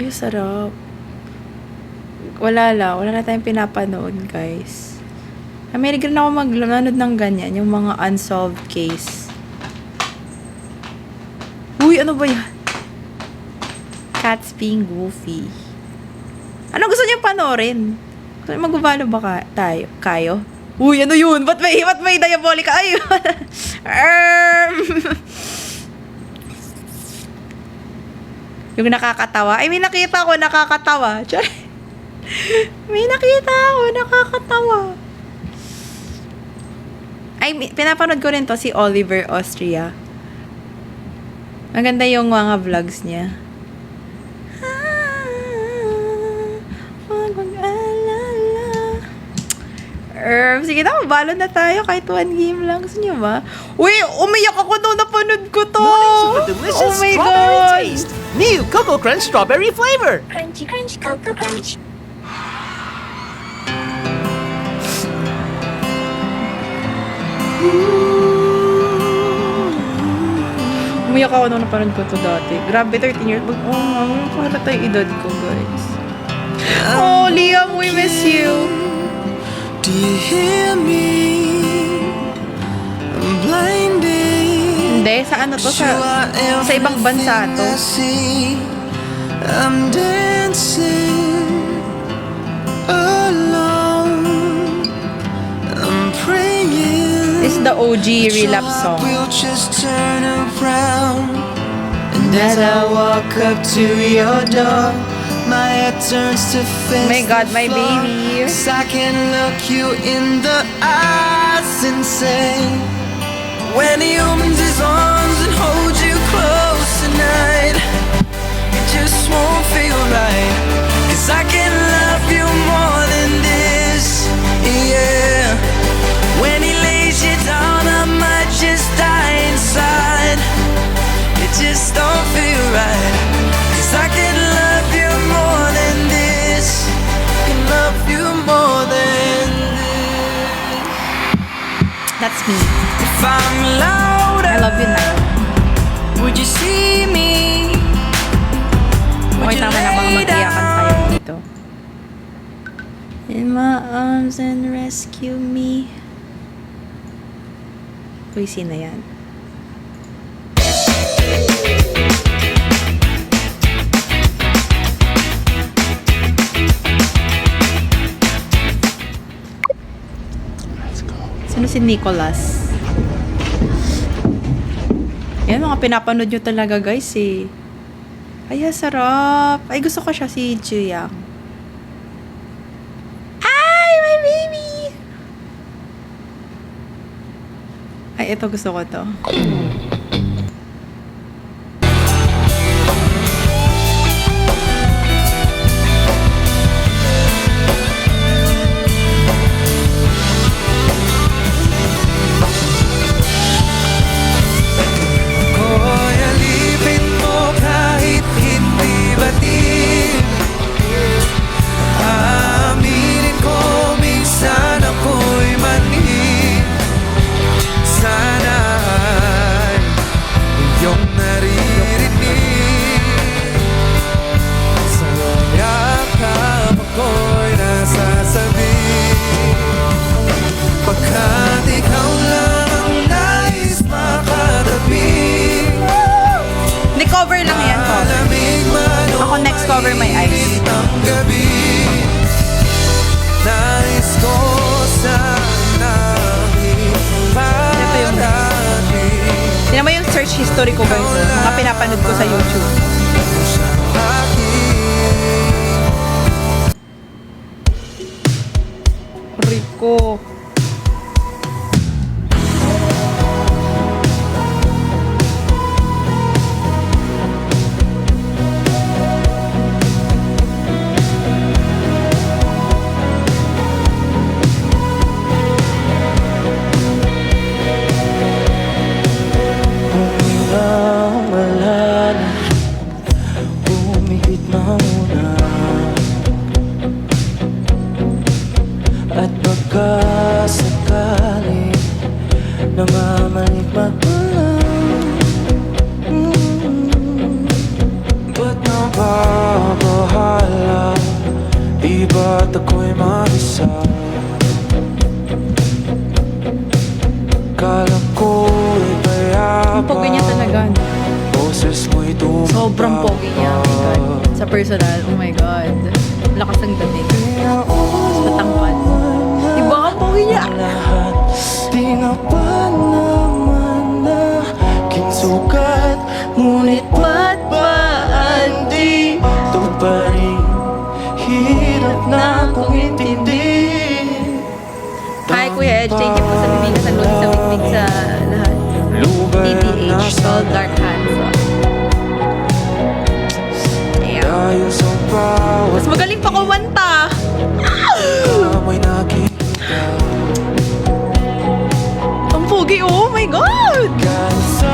Ay, sarap. Wala na tayong pinapanood, guys. American na ako maglanood ng ganyan. Yung mga unsolved case. Uy, ano ba yan? Cats being goofy. Ano gusto niyo panoorin? Gusto niyo magbabalo ba tayo? Kayo? Uy, ano yun? Ba't may diabolica? Ay! Yung nakakatawa. Ay, may nakita ako nakakatawa. May nakita ako nakakatawa. Ay, pinapanood ko rin to si Oliver Austria. Maganda yung mga vlogs niya. Sige na, mabalo na tayo kahit one game lang. Gusto nyo ba? Uy, umiyak ako nung napanood ko to! Oh my God! Taste. New Cocoa Crunch Strawberry Flavor! Crunchy, crunchy, cocoa crunch. Umiyak ako nung napanood ko to dati. Grabe, 13 years. Para tayo edad ko, guys. Oh, Liam, we miss you. Do you hear me? I'm blinded. Hindi, sa ano to? Sa ibang bansa to. I'm dancing alone. I'm praying. This is the OG relapse song. We'll just turn around. And as I walk up to your door, my head turns to fist. My God, my baby. 'Cause I can look you in the eyes and say, when he opens his arms and holds you close tonight, it just won't feel right. 'Cause I can love you more than this, yeah. When he lays you down, I might just die inside. It just don't feel right. 'Cause I can love you more than this. Can love you more than this. That's me. If I'm louder, I love you now. would you see me? Okay, tama na bang mag-iyakan tayo dito? In my arms and rescue me. Uy, sino yan? Sino si Nicholas? Yan, mga pinapanood nyo talaga guys eh. Ay, sarap. Ay, gusto ko siya si Juyang. Ay, my baby! Ay, ito gusto ko to. Ko'y alipin mo kahit hindi batid. Aminin ko minsan ako'y manhid. Sana'y iyong naririnig. Sa yakap ako'y nasasabi. Pagkat ikaw lang ang nais makatabi. Hindi, cover lang yan, cover. Ako next cover my eyes. Ang gabi, nais ko sana Ito yung next. Tignan mo yung search history ko guys. Mga pinapanood ko sa YouTube. Rico. Umigit na muna. At baka sakali namamaligmat mo lang. Ba't nababahala? Di ba't ako'y mag-isa? Kala ko'y Ang bayaba. pogi niya talaga. No? Boses mo'y tumatawa. Sobrang pogi niya. Oh my God. Sa personal, oh my God. Lakas ng dating. Mas matangkad. Diba ang pogi niya? Lahat di na pa naman na kinsukat. Ngunit ba't ba andito pa rin? Hirap na kong intindihin. Hi Kuya Edge, thank you po sa bibigyan sa load sa bibig sa lahat. DDH, Tall Dark Handsome. Ayan. Dahil sa bawat Mas magaling pa kumanta. amoy nakita. Ang pogi, oh my God!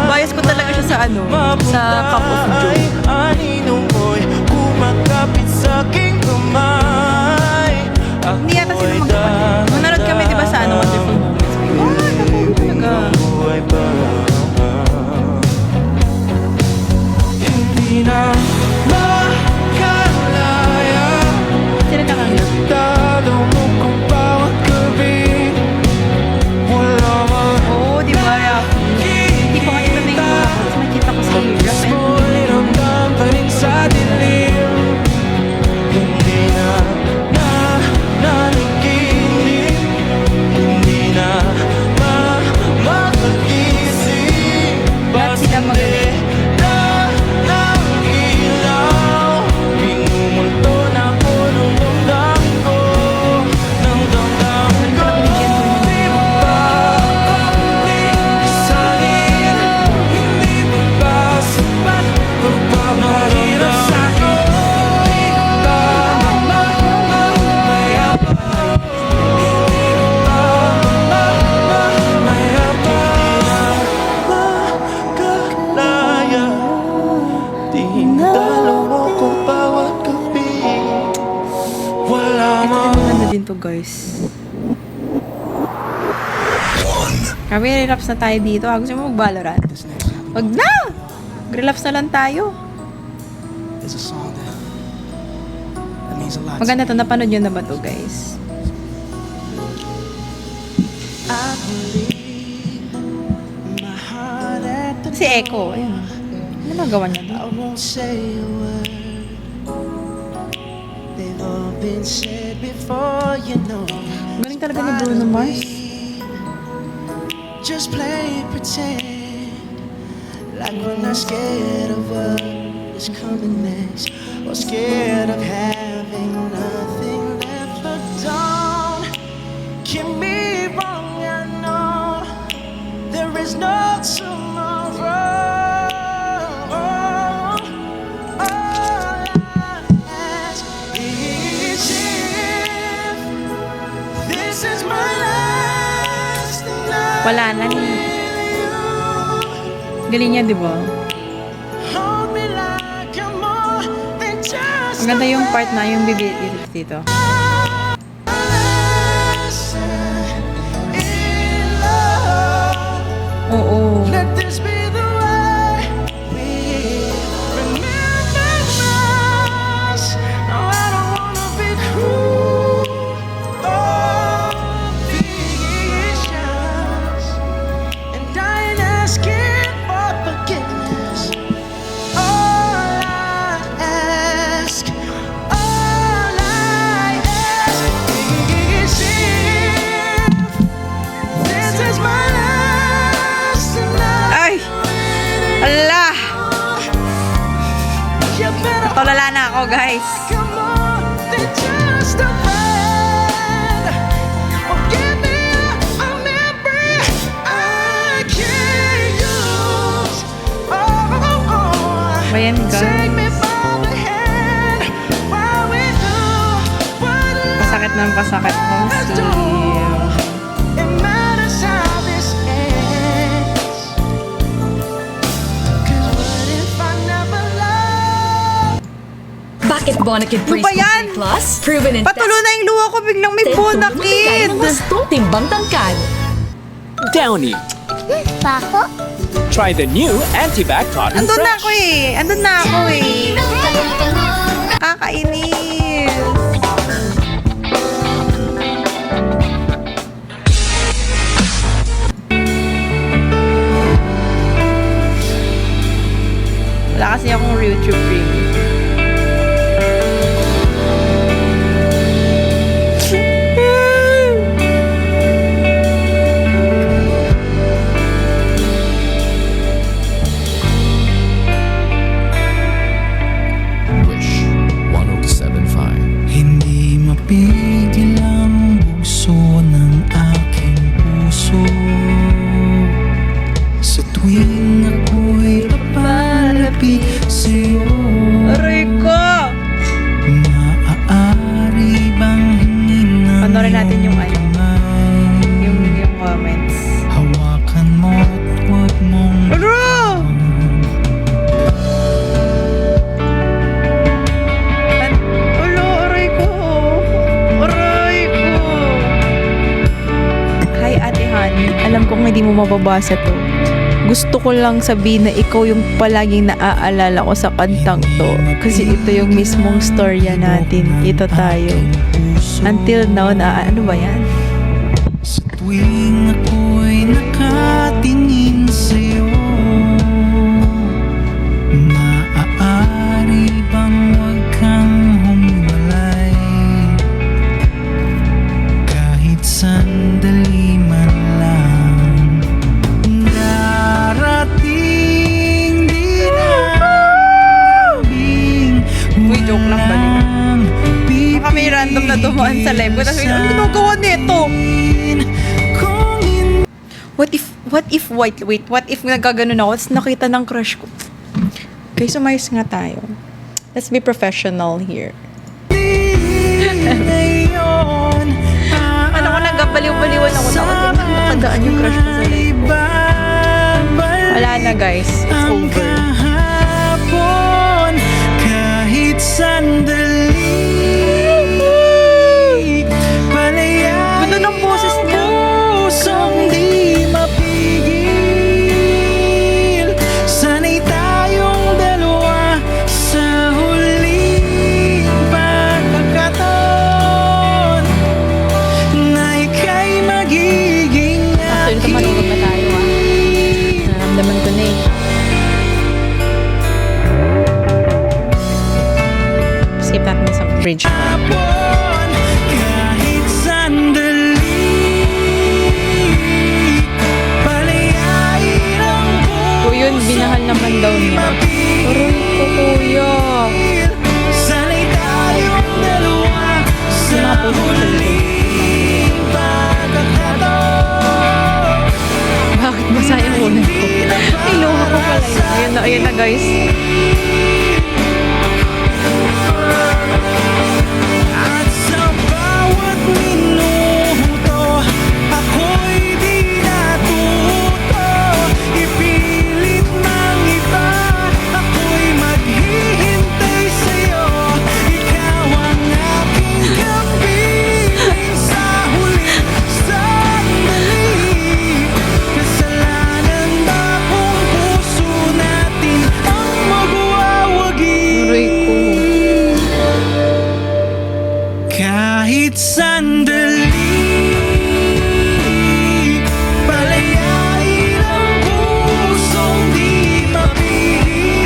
Bias ko talaga siya sa ano, sa Cup of Joe. Anino mo'y kumakapit sa aking kamay. Hindi yata sila magkapatid. Manonood kami, di ba, sa ano, Wonderful Moments. Oh, napogi talaga. Buhay pa. Hindi na makalaya. Sila nakangit. Talo mo kung bawat gabi. Wala man. Oo, di ba, Rafi? Hindi pa nga ito na yung mga tapos makita ko si Rafi. Mo'y ramdam pa rin sa dilim. Hindi na nanaginip. Hindi na makagising. Lahat sila magaling. to, guys. Kami, relapse na tayo dito. Gusto mo mag-Valorant? Wag na! Relapse na lang tayo. Maganda to. Napanood nyo na ba to, guys? Si Echo. Ayun. Ano nagawa niya to? Galing talaga ni Bruno Mars. Just play pretend like we're not scared of what is coming next, or scared of having nothing left. But don't get me wrong, I know there is no tomorrow. All I ask is if this is my last night. Wala na ni. Galing niya, di ba? Maganda yung part na yung bibit dito. Oo. Natulala na ako, guys. Ayan, guys. Pasakit ng pasakit ko. Bakit Bonakid Priest Plus? Proven and Patulo na yung luha ko, biglang may Bonakid. Mas timbang tangkad. Downy. Bako? Try the new Anti-Bac Cotton Andun na Fresh. ako eh. Andun na ako eh. Nakakainis. Wala kasi akong YouTube Premium. Hindi mapigil ang bugso ng aking puso sa tuwing ako'y papalapit sa'yo. Aray ko! Maaari bang hingin na Panorin natin yung yung comments. hawakan mo at huwag mong Aray ko! Aray ko! Hi, Ate Honey. Alam kong hindi mo mababasa to. Gusto ko lang sabihin na ikaw yung palaging naaalala ko sa kantang to. Kasi ito yung mismong storya natin. Ito tayo. Until now, ano ba yan? sa tuwing ako'y nakatingin sa'yo. Maaari bang huwag kang humiwalay kahit sandali man lang. Darating din ang Uy, joke lang balik. Baka may random na dumaan sa live ko. Tapos, ano ginagawa nito? What if what if nagkaganon ako, tapos nakita ng crush ko. Guys, umayos nga tayo. Let's be professional here. Ano ko, nagkabaliw-baliwan ako na nakadaan yung crush ko sa live ko. Wala na, guys. It's over. Kahit sandali Bridge. Kahit sandali, palayain ang So yun, binahal naman daw niya. Aray ko, kuya. sanay tayong dalawa sa huling pagkakataon. Bakit basa yung unan ko? Ay, luha ko pala yun. Ayan na guys. At sa bawat minuto, ako'y di natuto. Ipilit ng iba, ako'y maghihintay sa'yo. Ikaw ang aking kapiling sa huling sandali. Kasalanan ba kung puso natin ang magwawagi? Aray ko. Kahit sandali, palayain ang pusong di mapigil.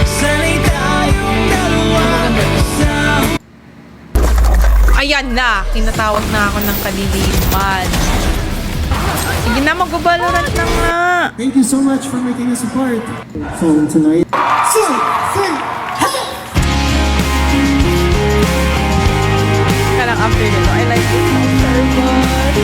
Sanay tayong dalawa sa Ayan na! Kinatawag na ako ng kadiliman. Sige na, mag-Valorant na nga! Thank you so much for making us a part from tonight. Karang after nito, I like this song so much.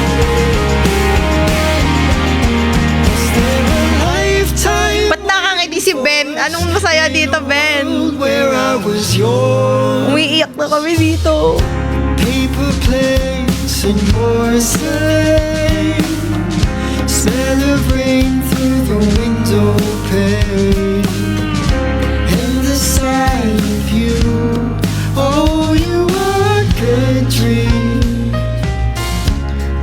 Lifetime Ba't nakangiti si Ben? Anong masaya dito, Ben? where I was yours. Umiiyak na kami dito. Paper planes and porcelain. Smell of rain through the window pane. And the sight of you. Oh, you were a good dream.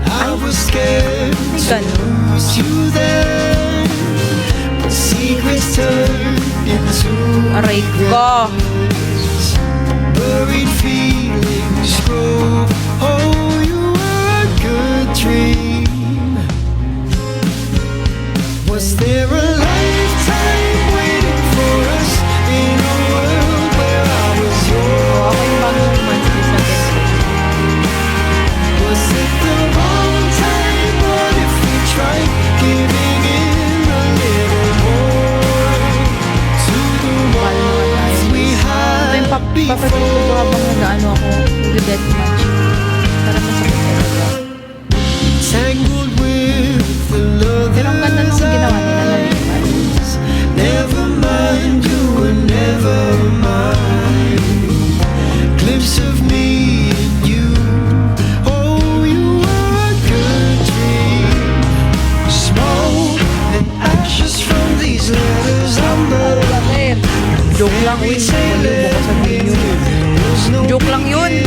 I was scared to lose you then. But secrets turned into Aray ko. buried feelings grow. Oh, you were a good dream. Was there a lifetime waiting for us in a world where I was yours? Was it the wrong time? What if we tried giving in a little more to the ones we Ito yung had papalit ko to habang nag-ano ako. Nag-deathmatch. Para masakit talaga. Tangled with the love. Pero ang ganda nung ginawa nila na lipas. Never mind, you were never mine. Glimpse of me and you. Oh, you were a good dream. Smoke and ashes from these letters I'm burning. Joke lang, uy. Walang bukas sa video. Joke lang yun.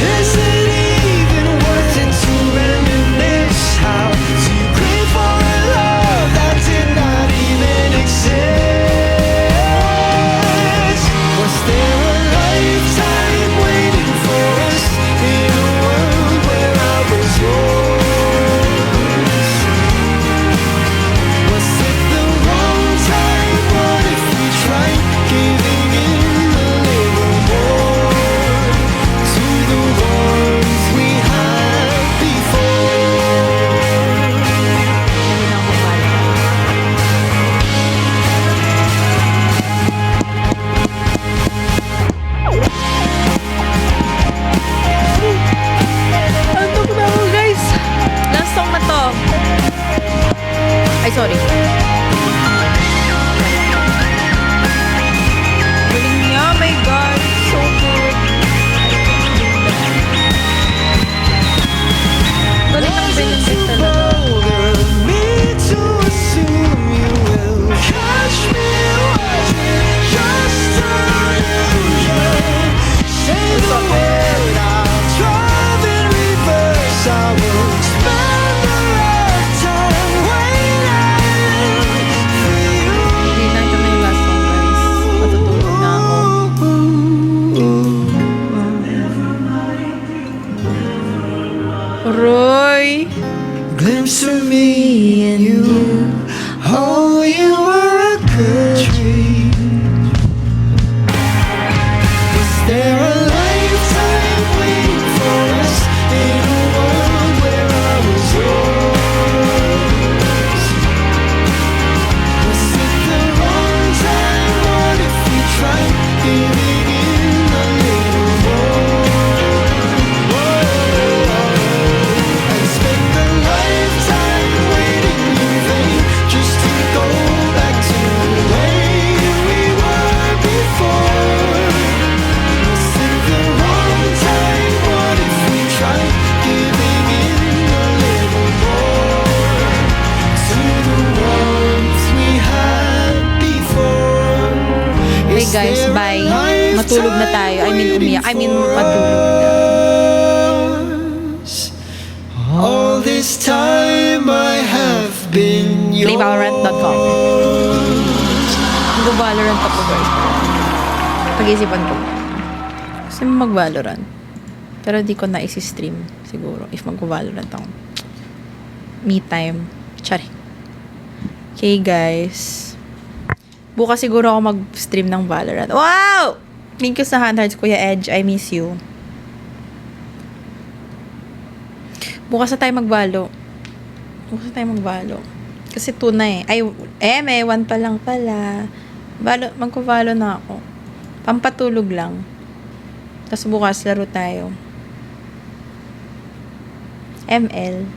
Is it even worth it to reminisce how to crave for a love that did not even exist? Was there a lifetime waiting for us in a world where I was yours? Was it the wrong time? What if we tried giving in a little more to the ones we had before? Antok na ako, guys. Last song na to. Ay, sorry. Galing niya, my God. So good. Galing ng Benedict talaga. Me to assume you will catch me watching just unusual. Say the word, I'll drive in reverse. I will spend the lifetime waiting. guys, bye. Matulog na tayo. I mean, umiyak. I mean, matulog na. All this time I have been yours. Playvalorant.com. Mag-Valorant pa po guys. Pag-isipan ko. Gusto mo mag-Valorant. Pero di ko na isi-stream siguro if mag-Valorant ako. Me time. Chari. Okay guys. Bukas siguro ako mag-stream ng Valorant. Wow! Thank you sa handhearts, Kuya Edge. I miss you. Bukas na tayo magbalo. Bukas na tayo magbalo. Kasi 2 na eh. Ay, may 1 pa lang pala. Magkuvalo na ako. Pampatulog lang. Tapos bukas laro tayo. ML.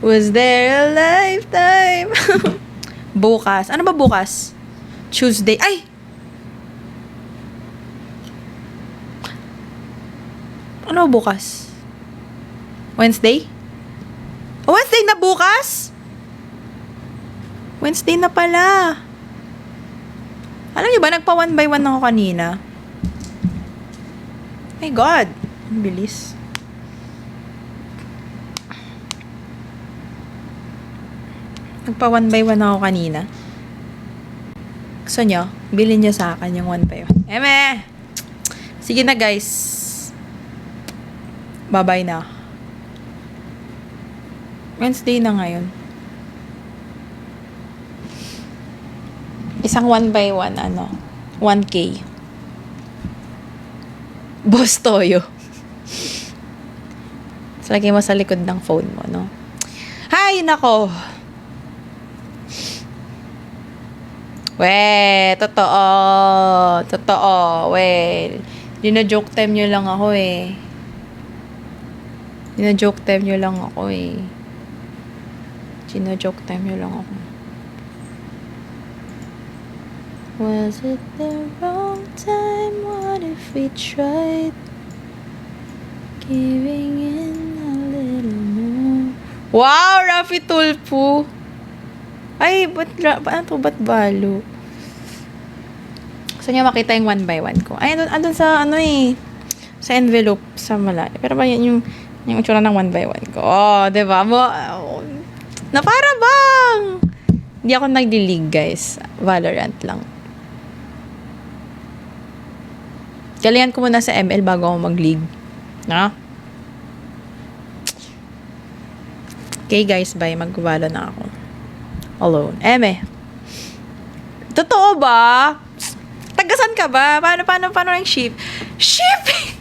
Was there a lifetime? Bukas. Ano ba bukas? Tuesday. Ay! Ano ba bukas? Wednesday? Oh, Wednesday na bukas? Wednesday na pala. Alam niyo ba, nagpa 1 by 1 ako kanina. My God. Ang bilis. Nagpa 1 by 1 ako kanina. Gusto nyo? Bilhin nyo sa akin yung 1 by 1. Eme! Sige na guys. Bye-bye na. Wednesday na ngayon. Isang 1 by 1, 1K. Boss Toyo. So, lagay mo sa likod ng phone mo, no? Hay, nako! Totoo. Totoo. Dina-joke time nyo lang ako eh. Dina-joke time nyo lang ako. Was it the wrong time? What if we tried giving in a little more? Wow! Rafi Tulpo! Ay, ba't balo? Gusto niya makita yung 1 by 1 ko. Ay, andun sa sa envelope sa malayo. Pero ba yan yung itsura ng 1 by 1 ko? Oh, diba? Na para bang! Hindi ako nagdilig, guys. Valorant lang. Galingan ko muna sa ML bago ako mag-league. Na? Okay, guys. Bye. Mag-valo na ako. Alone. Eme. Totoo ba? Tagasan ka ba? Paano yung ship? Shipping!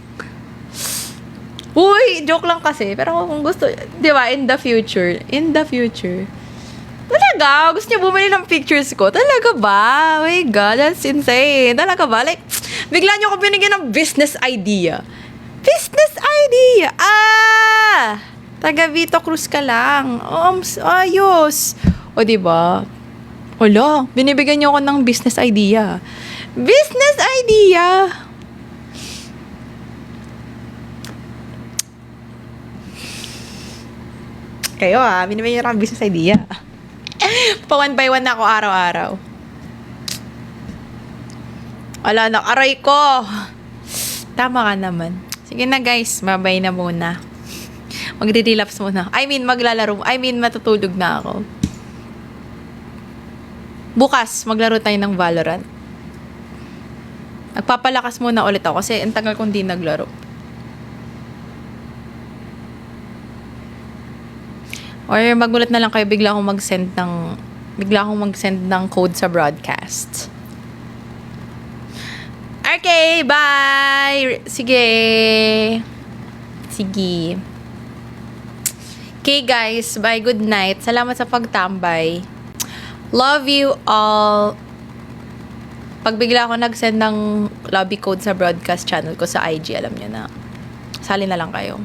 Uy, joke lang kasi. Pero kung gusto, di ba, in the future. Talaga? Gusto niya bumili ng pictures ko? Talaga ba? Oh my God, that's insane. Talaga ba? Like, bigla niyo ako binigyan ng business idea. Taga Vito Cruz ka lang. Ayos. O, diba? Wala, binibigyan niyo ako ng business idea. Kayo binibigyan niyo ako ng business idea. Pa 1 by 1 na ako araw-araw. Wala na, aray ko. Tama ka naman. Sige na guys, bye-bye na muna. Magre-relapse muna. Maglalaro. Matutulog na ako. Bukas, maglaro tayo ng Valorant. Nagpapalakas muna ulit ako kasi ang tagal kong di naglaro. Or magulat na lang kayo, bigla akong mag-send ng code sa broadcast. Okay, bye! Sige. Okay guys, bye, good night. Salamat sa pagtambay. Love you all. Pag bigla ako nag-send ng lobby code sa broadcast channel ko sa IG, alam nyo na. Sali na lang kayo.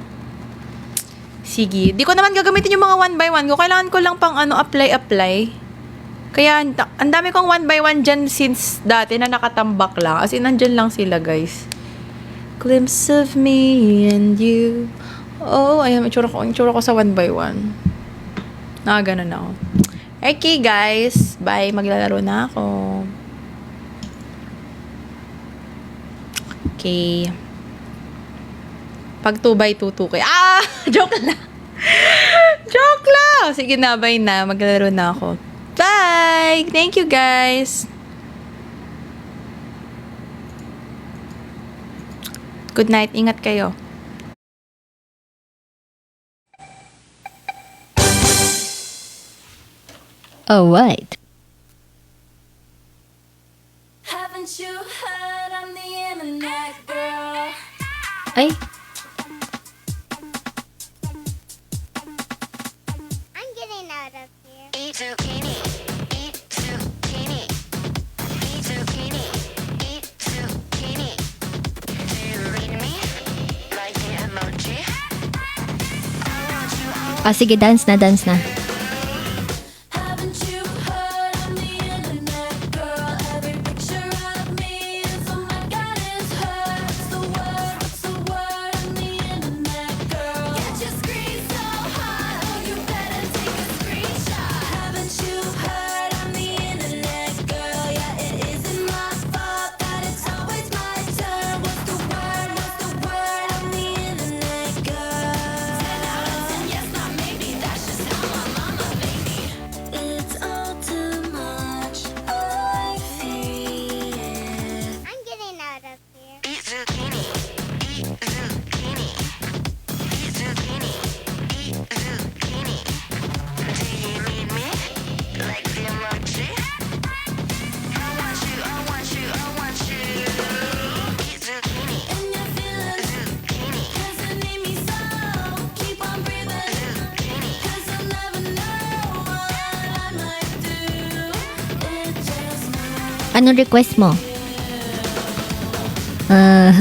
Sige. Di ko naman gagamitin yung mga 1 by 1 ko. Kailangan ko lang pang apply. Kaya, ang dami kong 1 by 1 dyan since dati na nakatambak lang. As in, nandyan lang sila, guys. Glimpse of me and you. Oh, ayan, itsura ko sa 1 by 1. Ganun ako. Okay, guys. Bye. Maglalaro na ako. 2K. Pag 2x2, 2K. Ah! Joke lang! Joke lang! Sige na, bye na. Maglalaro na ako. Bye! Thank you, guys! Good night. Ingat kayo. Alright. Haven't you heard I'm the internet girl? Ay, I'm getting out of here. Eat zucchini, eat zucchini, eat zucchini, eat zucchini. Do you read me? Like the emoji? sige, dance na, dance na. Haven't you heard I'm the internet girl? Every picture of me is oh my god, it's her. What's the word? What's the word? I'm the internet girl. Get your screen so hot, oh you better take a screenshot. Haven't you heard I'm the internet girl? Yeah, it isn't my fault that it's always my turn. What's the word? What's the word? I'm the internet girl. 10 out of 10, yes, not maybe. That's just how my mama made me. It's all too much. I feel it. I'm getting out of here. Eat zucchini, eat zucchini, eat zucchini, eat zucchini. Do you need me? Like the emoji? I want you, I want you, I want you. Eat zucchini, And you're feeling zucchini, cause you need me so. Keep on breathing. zucchini. Cause you'll never know what I might do. It just might. Anong request mo? I'm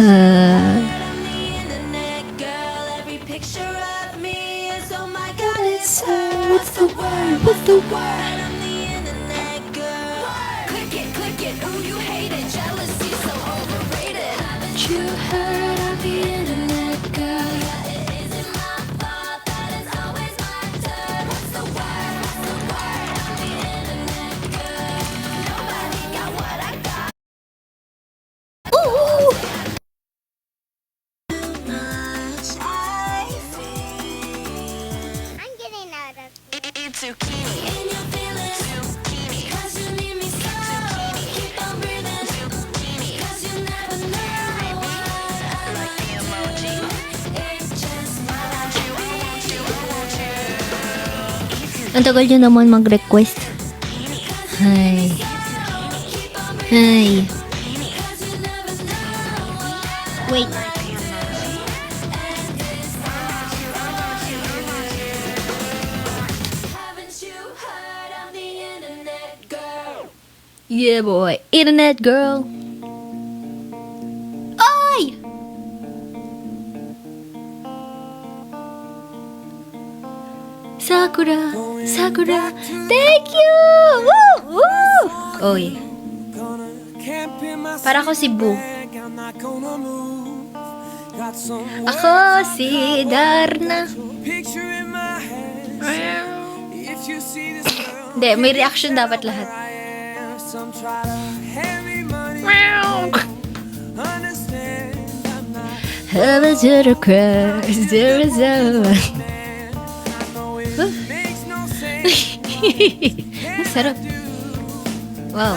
the internet girl. Every picture of me is oh my god, it's her. What's the word? What's the word? I'm the internet girl. Click it, ooh, you hate it. Jealousy so overrated. Haven't you heard I'm the internet girl? Yeah, it isn't my fault that it's always my turn. What's the word? What's the word? I'm the internet girl. Nobody got what I got. I'm getting out of here. Eat zucchini, And you're feeling zucchini, cause you need me so. Keep on breathing. zucchini. Cause you never know what I Like the emoji? It just might I want you, I want you. Ang tagal nyo naman mag-request. Ay. Ay. Wait. Haven't you heard I'm the internet girl? Yeah, boy. Internet girl. Ay! Sakura. Sakura. Thank you! Woo! Woo! Oy. Para ako si Boo. Ako si Darna. Hindi, may reaction dapat lahat. Have a zero crush, zero zero. Ang sarap. Wow.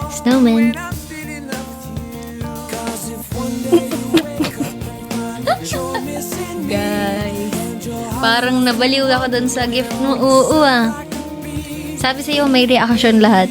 Snowman. Guys, parang nabaliw ako dun sa gift mo. Oo ah. Sabi sa'yo, may reaction lahat.